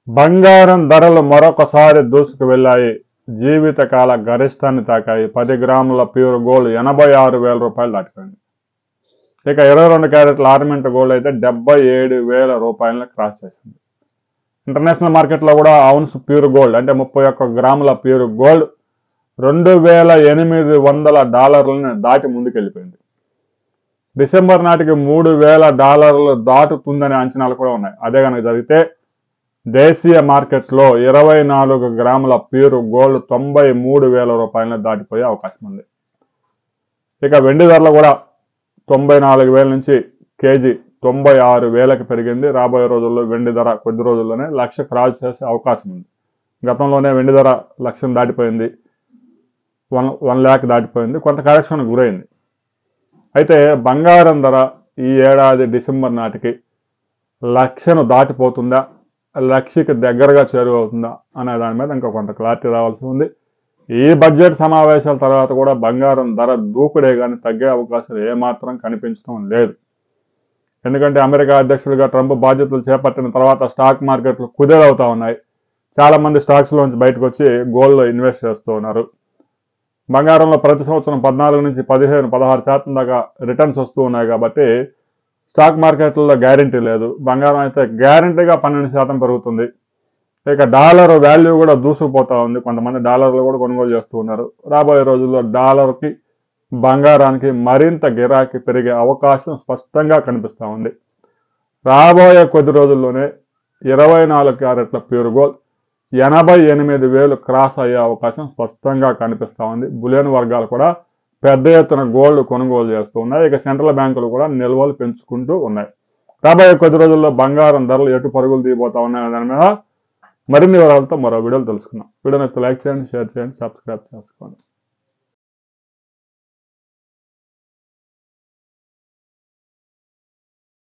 బంగారం ధరలు మరొకసారి దూసుకు వెళ్లాయి. జీవితకాల గరిష్టాన్ని తాకాయి. 10 గ్రాముల ప్యూర్ గోల్డ్ 86,000 రూపాయలు దాటిపోయింది. ఇక 22 క్యారెట్ల ఆర్నమెంట్ గోల్డ్ అయితే 77,000 రూపాయలను క్రాస్ చేసింది. ఇంటర్నేషనల్ మార్కెట్లో కూడా ఔన్స్ ప్యూర్ గోల్డ్ అంటే 31 గ్రాముల ప్యూర్ గోల్డ్ $2,800 దాటి ముందుకెళ్ళిపోయింది. డిసెంబర్ నాటికి $3,000 దాటుతుందనే అంచనాలు కూడా ఉన్నాయి. అదే కనుక జరిగితే దేశీయ మార్కెట్లో 24 గ్రాముల ప్యూర్ గోల్డ్ 93,000 రూపాయలను దాటిపోయే అవకాశం ఉంది. ఇక వెండి ధరలు కూడా 94,000 నుంచి కేజీ 96,000కి పెరిగింది. రాబోయే రోజుల్లో వెండి ధర కొద్ది రోజుల్లోనే 1,00,000 క్రాస్ చేసే అవకాశం ఉంది. గతంలోనే వెండి ధర 1,00,000 దాటిపోయింది, 1,00,000 దాటిపోయింది, కొంత కరెక్షన్ గురైంది. అయితే బంగారం ధర ఈ ఏడాది డిసెంబర్ నాటికి 1,00,000 దాటిపోతుందా, 1,00,000కి దగ్గరగా చేరువవుతుందా అనే దాని మీద ఇంకా కొంత క్లారిటీ రావాల్సి ఉంది. ఈ బడ్జెట్ సమావేశాల తర్వాత కూడా బంగారం ధర దూకుడే కానీ తగ్గే అవకాశాలు ఏమాత్రం కనిపించడం లేదు. ఎందుకంటే అమెరికా అధ్యక్షుడిగా ట్రంప్ బాధ్యతలు చేపట్టిన తర్వాత స్టాక్ మార్కెట్లు కుదేలవుతా ఉన్నాయి. చాలామంది స్టాక్స్లోంచి బయటకు వచ్చి గోల్డ్లో ఇన్వెస్ట్ చేస్తూ ఉన్నారు. బంగారంలో ప్రతి సంవత్సరం 14 నుంచి 15-16% దాకా రిటర్న్స్ వస్తూ ఉన్నాయి కాబట్టి స్టాక్ మార్కెట్లలో గ్యారంటీ లేదు. బంగారం అయితే గ్యారంటీగా 12% పెరుగుతుంది. ఇక డాలర్ వాల్యూ కూడా దూసుకుపోతూ ఉంది. కొంతమంది డాలర్లు కూడా కొనుగోలు చేస్తూ ఉన్నారు. రాబోయే రోజుల్లో డాలర్కి బంగారానికి మరింత గిరాకీ పెరిగే అవకాశం స్పష్టంగా కనిపిస్తూ ఉంది. రాబోయే కొద్ది రోజుల్లోనే 24 క్యారెట్ల ప్యూర్ గోల్డ్ 88,000 క్రాస్ అయ్యే అవకాశం స్పష్టంగా కనిపిస్తూ ఉంది. బులియన్ వర్గాలు కూడా పెద్ద ఎత్తున గోల్డ్ కొనుగోలు చేస్తూ ఉన్నాయి. ఇక సెంట్రల్ బ్యాంకులు కూడా నిల్వలు పెంచుకుంటూ ఉన్నాయి. రాబోయే కొద్ది రోజుల్లో బంగారం ధరలు ఎటు పరుగులు తీయబోతా ఉన్నాయి దాని మీద మరిన్ని వివరాలతో మరో వీడియోలు తెలుసుకుందాం. వీడియో నచ్చితే లైక్ చేయండి, షేర్ చేయండి, సబ్స్క్రైబ్ చేసుకోండి.